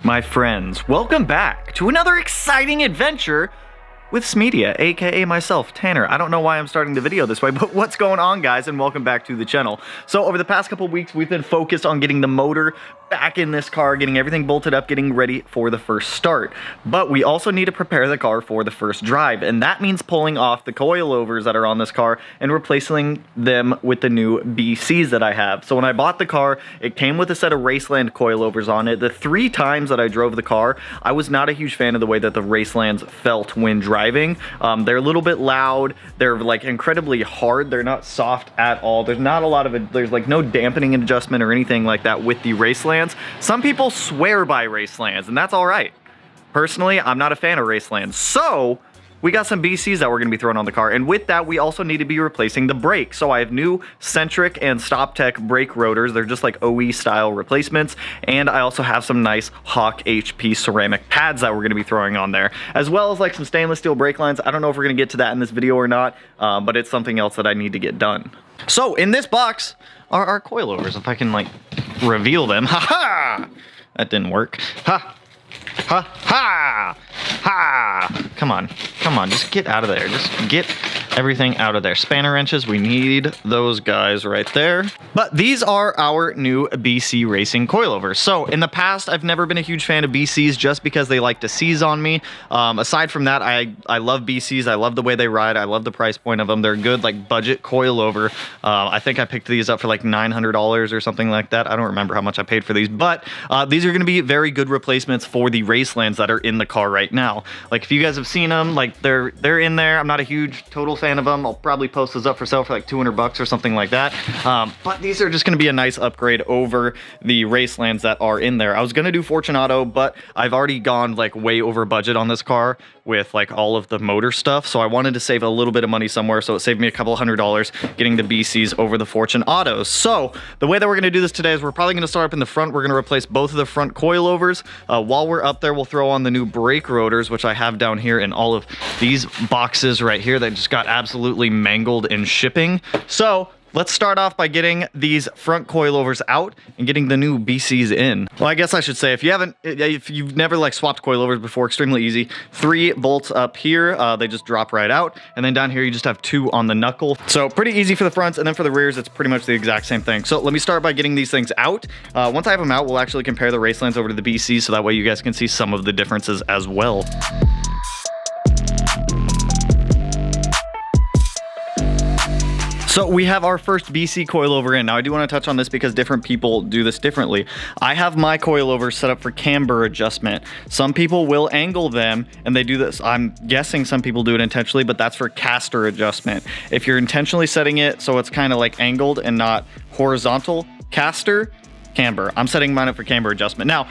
My friends, welcome back to another exciting adventure with Smeedia, aka myself, Tanner. I don't know why I'm starting the video this way, but what's going on, guys, and welcome back to the channel. So over the past couple weeks, we've been focused on getting the motor back in this car, getting everything bolted up, getting ready for the first start. But we also need to prepare the car for the first drive, and that means pulling off the coilovers that are on this car and replacing them with the new BCs that I have. So when I bought the car, it came with a set of Raceland coilovers on it. The 3 times that I drove the car, I was not a huge fan of the way that the Racelands felt when driving. They're a little bit loud. They're like incredibly hard. They're not soft at all. There's not a lot of it. There's like no dampening adjustment or anything like that with the Racelands. Some people swear by Racelands, and that's all right. Personally, I'm not a fan of Racelands. So we got some BCs that we're going to be throwing on the car, and with that, we also need to be replacing the brakes. So I have new Centric and Stoptech brake rotors. They're just like OE style replacements, and I also have some nice Hawk HP ceramic pads that we're going to be throwing on there, as well as like some stainless steel brake lines. I don't know if we're going to get to that in this video or not, but it's something else that I need to get done. So in this box are our coilovers, if I can like reveal them. Ha ha! That didn't work. Ha! Ha ha! Ha! Come on, just get out of there. Just get everything out of there. Spanner wrenches, we need those guys right there. But these are our new BC racing coilovers. So in the past, I've never been a huge fan of BCs just because they like to seize on me. Aside from that, I love BCs. I love the way they ride. I love the price point of them. They're good, like budget coilover. I think I picked these up for like $900 or something like that. I don't remember how much I paid for these, but these are going to be very good replacements for the Racelands that are in the car right now. Like if you guys have seen them, like they're in there. I'm not a huge total fan of them. I'll probably post those up for sale for like $200 or something like that. But these are just going to be a nice upgrade over the Racelands that are in there. I was going to do Fortunato, but I've already gone like way over budget on this car with like all of the motor stuff. So I wanted to save a little bit of money somewhere. So it saved me a couple $100 getting the BCs over the Fortunatos. So the way that we're going to do this today is we're probably going to start up in the front. We're going to replace both of the front coilovers. While we're up there, we'll throw on the new brake rotors, which I have down here in all of these boxes right here that just got absolutely mangled in shipping. So let's start off by getting these front coilovers out and getting the new BCs in. Well, I guess I should say, if you've never like swapped coilovers before, extremely easy. 3 bolts up here, they just drop right out. And then down here, you just have 2 on the knuckle. So pretty easy for the fronts, and then for the rears, it's pretty much the exact same thing. So let me start by getting these things out. Once I have them out, we'll actually compare the Racelands over to the BCs, so that way you guys can see some of the differences as well. So we have our first BC coilover in. Now I do want to touch on this because different people do this differently. I have my coilovers set up for camber adjustment. Some people will angle them and they do this. I'm guessing some people do it intentionally, but that's for caster adjustment. If you're intentionally setting it so it's kind of like angled and not horizontal, caster, camber. I'm setting mine up for camber adjustment. Now,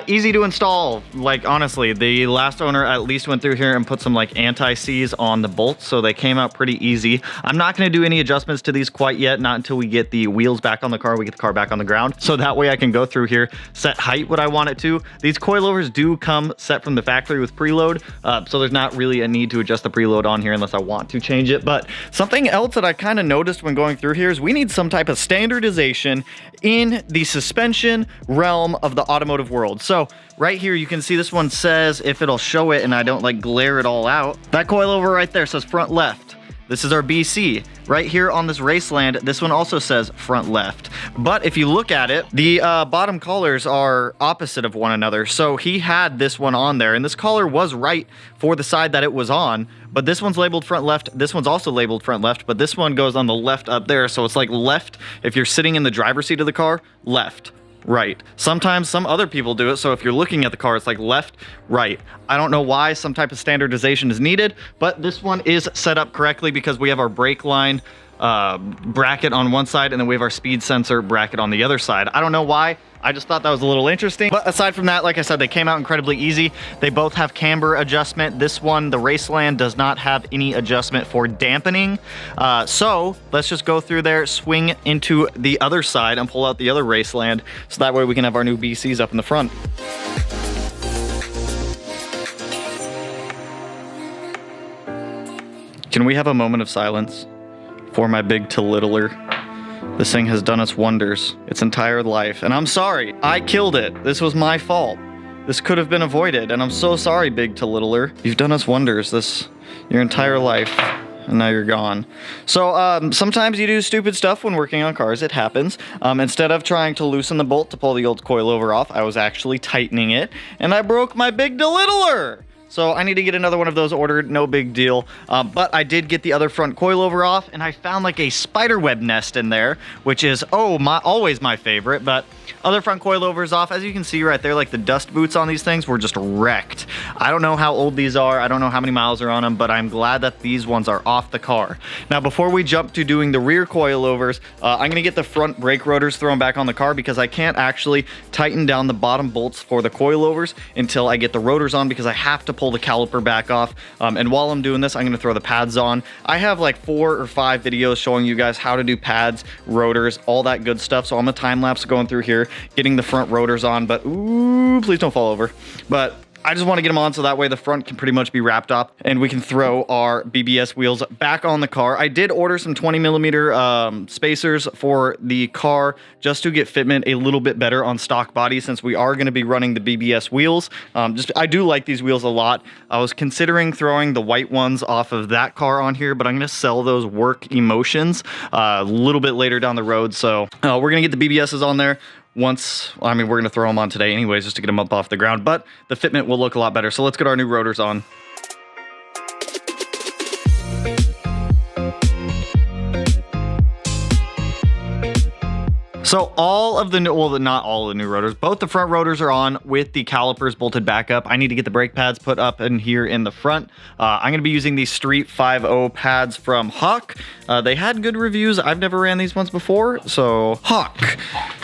easy to install. Like honestly, the last owner at least went through here and put some like anti-seize on the bolts, so they came out pretty easy. I'm not going to do any adjustments to these quite yet, not until we get the wheels back on the car, we get the car back on the ground, so that way I can go through here, set height what I want it to. These coilovers do come set from the factory with preload, so there's not really a need to adjust the preload on here unless I want to change it. But something else that I kind of noticed when going through here is we need some type of standardization in the suspension realm of the automotive world. So right here, you can see this one says, if it'll show it and I don't like glare it all out, that coilover right there says front left. This is our BC. Right here on this Raceland, this one also says front left. But if you look at it, the bottom collars are opposite of one another. So he had this one on there, and this collar was right for the side that it was on, but this one's labeled front left. This one's also labeled front left, but this one goes on the left up there. So it's like left, if you're sitting in the driver's seat of the car, left. Right. Sometimes some other people do it, so if you're looking at the car, it's like left, right. I don't know why some type of standardization is needed, but this one is set up correctly because we have our brake line bracket on one side, and then we have our speed sensor bracket on the other side. I don't know why. I just thought that was a little interesting. But aside from that, like I said, they came out incredibly easy. They both have camber adjustment. This one, the Raceland, does not have any adjustment for dampening. So let's just go through there, swing into the other side, and pull out the other Raceland, so that way we can have our new BCs up in the front. Can we have a moment of silence for my big to littler? This thing has done its wonders its entire life, and I'm sorry. I killed it. This was my fault. this could have been avoided, and I'm so sorry, Big to Littler. You've done us wonders your entire life, and now you're gone. So sometimes you do stupid stuff when working on cars. It happens. Instead of trying to loosen the bolt to pull the old coilover off, I was actually tightening it, and I broke my Big to Littler. So I need to get another one of those ordered, no big deal. But I did get the other front coilover off, and I found like a spider web nest in there, which is, always my favorite. But other front coilovers off. As you can see right there, like the dust boots on these things were just wrecked. I don't know how old these are. I don't know how many miles are on them, but I'm glad that these ones are off the car. Now, before we jump to doing the rear coilovers, I'm gonna get the front brake rotors thrown back on the car because I can't actually tighten down the bottom bolts for the coilovers until I get the rotors on, because I have to pull the caliper back off. And while I'm doing this, I'm gonna throw the pads on. I have like 4 or 5 videos showing you guys how to do pads, rotors, all that good stuff. So I'm a time lapse going through here, getting the front rotors on, but ooh, please don't fall over. But I just want to get them on so that way the front can pretty much be wrapped up and we can throw our BBS wheels back on the car. I did order some 20mm spacers for the car just to get fitment a little bit better on stock body, since we are going to be running the BBS wheels. I do like these wheels a lot. I was considering throwing the white ones off of that car on here, but I'm going to sell those work emotions a little bit later down the road. So we're going to get the BBSs on there. We're going to throw them on today anyways, just to get them up off the ground, but the fitment will look a lot better. So let's get our new rotors on. So all of the new, well, not all of the new rotors, both the front rotors are on with the calipers bolted back up. I need to get the brake pads put up in here in the front. I'm going to be using these Street 5.0 pads from Hawk. They had good reviews. I've never ran these ones before, so Hawk.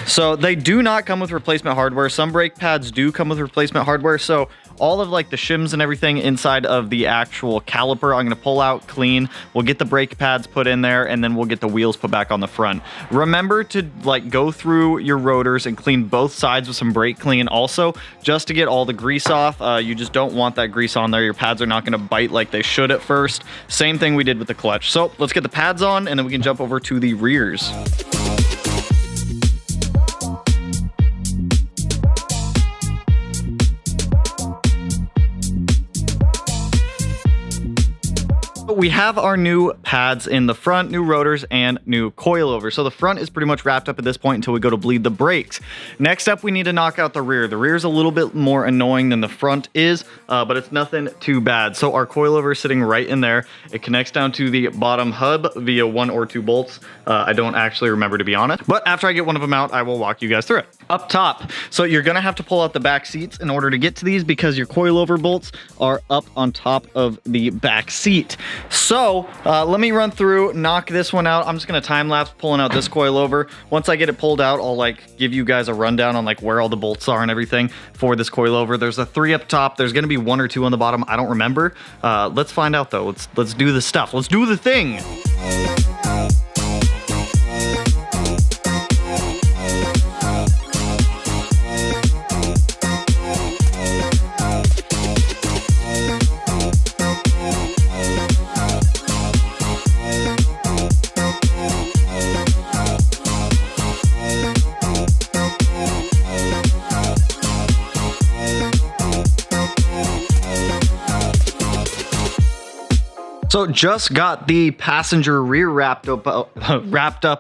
So they do not come with replacement hardware. Some brake pads do come with replacement hardware. So all of like the shims and everything inside of the actual caliper, I'm going to pull out, clean. We'll get the brake pads put in there, and then we'll get the wheels put back on the front. Remember to like go through your rotors and clean both sides with some brake clean also, just to get all the grease off. You just don't want that grease on there. Your pads are not going to bite like they should at first. Same thing we did with the clutch. So let's get the pads on, and then we can jump over to the rears. We have our new pads in the front, new rotors, and new coilovers. So the front is pretty much wrapped up at this point until we go to bleed the brakes. Next up, we need to knock out the rear. The rear is a little bit more annoying than the front is, but it's nothing too bad. So our coilover is sitting right in there. It connects down to the bottom hub via 1 or 2 bolts. I don't actually remember, to be honest, but after I get one of them out, I will walk you guys through it. Up top, so you're gonna have to pull out the back seats in order to get to these, because your coilover bolts are up on top of the back seat. So let me run through, knock this one out. I'm just gonna time lapse pulling out this coilover. Once I get it pulled out, I'll like give you guys a rundown on like where all the bolts are and everything for this coilover. There's a 3 up top. There's gonna be 1 or 2 on the bottom. I don't remember. Let's find out though. Let's do the stuff. Let's do the thing. So just got the passenger rear wrapped up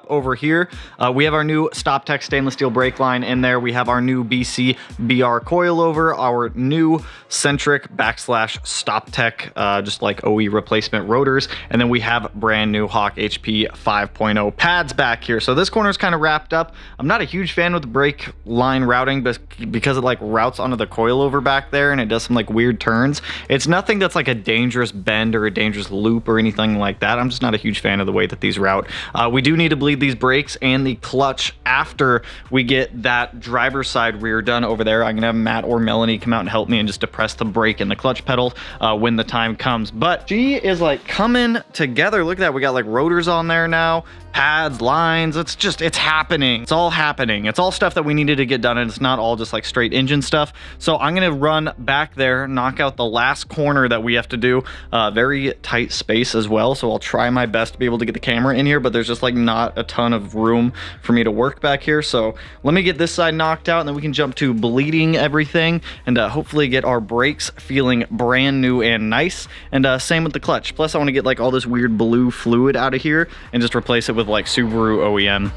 over here. We have our new Stoptech stainless steel brake line in there. We have our new BC BR coilover, our new centric / Stoptech, just like OE replacement rotors. And then we have brand new Hawk HP 5.0 pads back here. So this corner is kind of wrapped up. I'm not a huge fan with the brake line routing, but because it like routes onto the coilover back there and it does some like weird turns. It's nothing that's like a dangerous bend or a dangerous loop or anything like that. I'm just not a huge fan of the way that these route. We do need to bleed these brakes and the clutch after we get that driver's side rear done over there. I'm gonna have Matt or Melanie come out and help me and just depress the brake and the clutch pedal when the time comes. But she is like coming together. Look at that. We got like rotors on there now, pads, lines. It's happening. It's all happening. It's all stuff that we needed to get done, and it's not all just like straight engine stuff. So I'm gonna run back there, knock out the last corner that we have to do. Very tight space as well, so I'll try my best to be able to get the camera in here, but there's just like not a ton of room for me to work back here. So let me get this side knocked out, and then we can jump to bleeding everything, and hopefully get our brakes feeling brand new and nice. And same with the clutch. Plus I want to get like all this weird blue fluid out of here and just replace it with like Subaru OEM.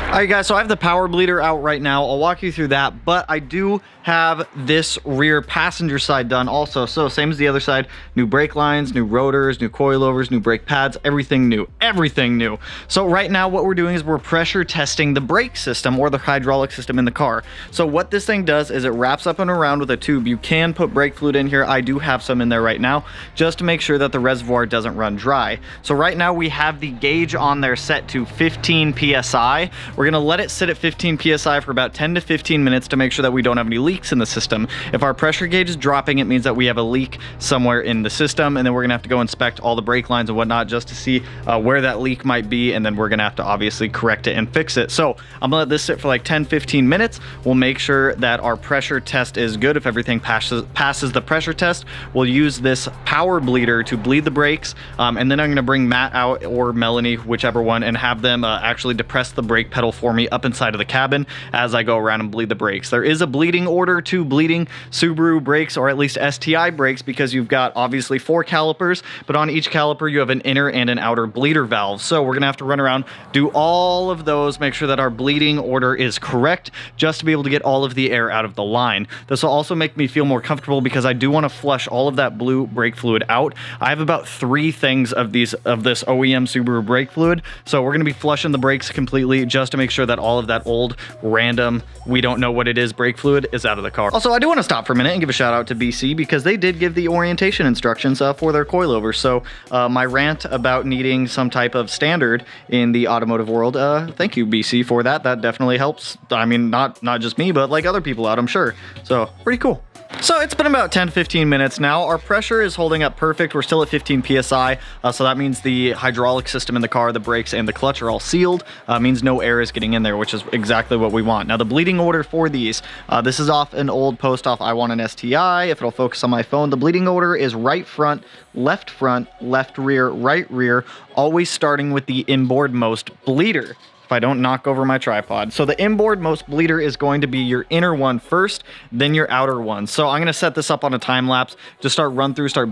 All right, guys, so I have the power bleeder out right now. I'll walk you through that, but I do have this rear passenger side done also. So same as the other side, new brake lines, new rotors, new coilovers, new brake pads, everything new, everything new. So right now what we're doing is we're pressure testing the brake system or the hydraulic system in the car. So what this thing does is it wraps up and around with a tube. You can put brake fluid in here. I do have some in there right now, just to make sure that the reservoir doesn't run dry. So right now we have the gauge on there set to 15 PSI. We're gonna let it sit at 15 PSI for about 10 to 15 minutes to make sure that we don't have any leaks in the system. If our pressure gauge is dropping, it means that we have a leak somewhere in the system, and then we're gonna have to go inspect all the brake lines and whatnot just to see where that leak might be, and then we're gonna have to obviously correct it and fix it. So I'm gonna let this sit for like 10-15 minutes. We'll make sure that our pressure test is good. If everything passes the pressure test, we'll use this power bleeder to bleed the brakes, and then I'm gonna bring Matt out, or Melanie, whichever one, and have them actually depress the brake pedal for me up inside of the cabin as I go around and bleed the brakes. There is a bleeding order to bleeding Subaru brakes, or at least STI brakes, because you've got obviously 4 calipers, but on each caliper you have an inner and an outer bleeder valve. So we're gonna have to run around, do all of those, make sure that our bleeding order is correct, just to be able to get all of the air out of the line. This will also make me feel more comfortable because I do want to flush all of that blue brake fluid out. I have about 3 things of this OEM Subaru brake fluid, so we're gonna be flushing the brakes completely just to make sure that all of that old random, we don't know what it is, brake fluid is out of the car. Also, I do want to stop for a minute and give a shout out to BC because they did give the orientation instructions for their coilovers. So my rant about needing some type of standard in the automotive world, thank you BC for that. That definitely helps. I mean, not just me, but like other people out, I'm sure. So pretty cool. So it's been about 10-15 minutes now. Our pressure is holding up perfect. We're still at 15 PSI. So that means the hydraulic system in the car, the brakes, and the clutch are all sealed. Means no air is getting in there, which is exactly what we want. Now the bleeding order for these, this is off an old post off I Want an STI. If it'll focus on my phone, the bleeding order is right front, left rear, right rear, always starting with the inboard most bleeder. If I don't knock over my tripod. So the inboard most bleeder is going to be your inner one first, then your outer one. So I'm gonna set this up on a time lapse, just start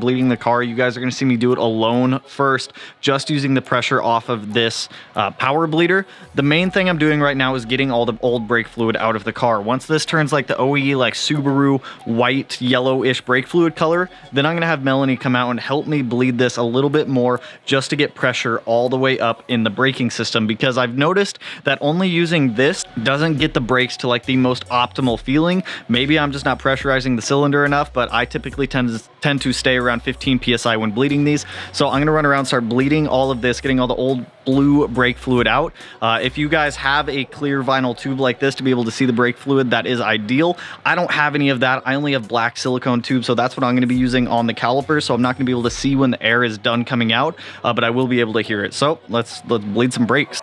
bleeding the car. You guys are gonna see me do it alone first, just using the pressure off of this power bleeder. The main thing I'm doing right now is getting all the old brake fluid out of the car. Once this turns like the OE, like Subaru white, yellowish brake fluid color, then I'm gonna have Melanie come out and help me bleed this a little bit more just to get pressure all the way up in the braking system, because I've noticed that only using this doesn't get the brakes to like the most optimal feeling. Maybe I'm just not pressurizing the cylinder enough, but I typically tend to stay around 15 PSI when bleeding these. So I'm gonna run around, start bleeding all of this, getting all the old blue brake fluid out. If you guys have a clear vinyl tube like this to be able to see the brake fluid, that is ideal. I don't have any of that. I only have black silicone tubes, so that's what I'm gonna be using on the caliper. So I'm not gonna be able to see when the air is done coming out, but I will be able to hear it. So let's bleed some brakes.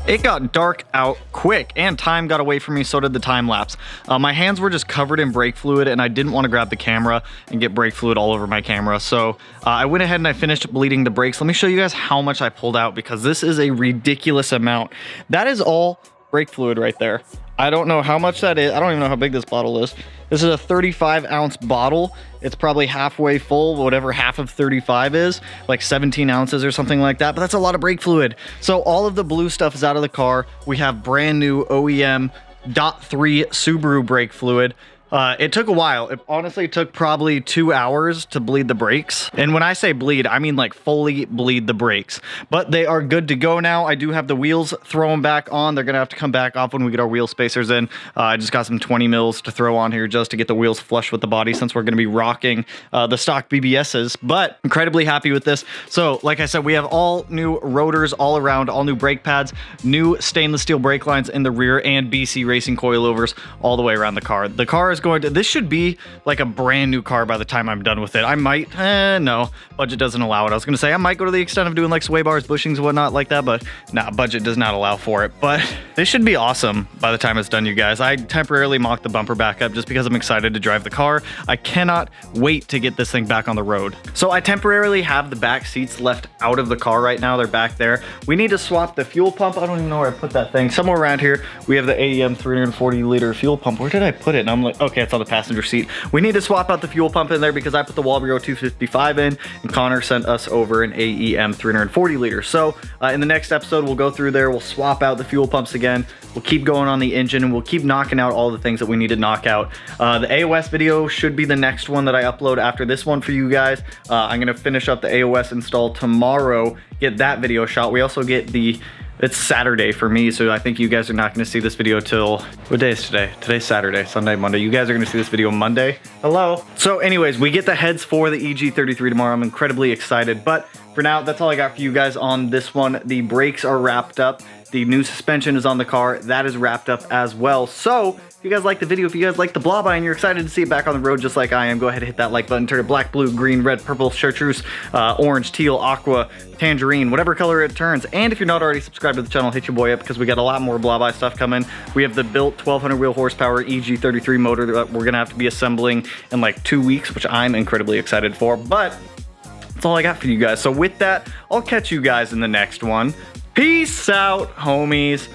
It got dark out quick, and time got away from me, so did the time lapse. My hands were just covered in brake fluid, and I didn't want to grab the camera and get brake fluid all over my camera. So I went ahead and I finished bleeding the brakes. Let me show you guys how much I pulled out, because this is a ridiculous amount. That is all brake fluid right there. I don't know how much that is. I don't even know how big this bottle is. This is a 35-ounce bottle. It's probably halfway full, whatever half of 35 is, like 17 ounces or something like that. But that's a lot of brake fluid. So all of the blue stuff is out of the car. We have brand new OEM Dot 3 Subaru brake fluid. It took a while. It honestly took probably 2 hours to bleed the brakes. And when I say bleed, I mean like fully bleed the brakes. But they are good to go now. I do have the wheels thrown back on. They're gonna have to come back off when we get our wheel spacers in. I just got some 20 mils to throw on here just to get the wheels flush with the body since we're gonna be rocking the stock BBSs. But incredibly happy with this. So like I said, we have all new rotors all around, all new brake pads, new stainless steel brake lines in the rear, and BC Racing coilovers all the way around the car. The car is going to, this should be like a brand new car by the time I'm done with it. I might, no, budget doesn't allow it. I was gonna say I might go to the extent of doing like sway bars, bushings, and whatnot like that, but nah, budget does not allow for it. But this should be awesome by the time it's done, you guys. I temporarily mocked the bumper back up just because I'm excited to drive the car. I cannot wait to get this thing back on the road. So I temporarily have the back seats left out of the car right now. They're back there. We need to swap the fuel pump. I don't even know where I put that thing. Somewhere around here, we have the AEM 340 liter fuel pump. Where did I put it? And I'm like, okay, it's on the passenger seat. We need to swap out the fuel pump in there because I put the Walbro 255 in, and Connor sent us over an AEM 340 liter. So in the next episode, we'll go through there. We'll swap out the fuel pumps again. We'll keep going on the engine, and we'll keep knocking out all the things that we need to knock out. The AOS video should be the next one that I upload after this one for you guys. I'm gonna finish up the AOS install tomorrow, get that video shot. We also get the, it's Saturday for me, so I think you guys are not going to see this video till, what day is today? Today's Saturday, Sunday, Monday. You guys are going to see this video Monday. Hello. So anyways, we get the heads for the EG33 tomorrow. I'm incredibly excited, but for now, that's all I got for you guys on this one. The brakes are wrapped up. The new suspension is on the car. That is wrapped up as well. So if you guys like the video, if you guys like the blob eye and you're excited to see it back on the road just like I am, go ahead and hit that like button. Turn it black, blue, green, red, purple, chartreuse, orange, teal, aqua, tangerine, whatever color it turns. And if you're not already subscribed to the channel, hit your boy up because we got a lot more blob eye stuff coming. We have the built 1200 wheel horsepower EG33 motor that we're gonna have to be assembling in like 2 weeks, which I'm incredibly excited for. But that's all I got for you guys. So with that, I'll catch you guys in the next one. Peace out, homies.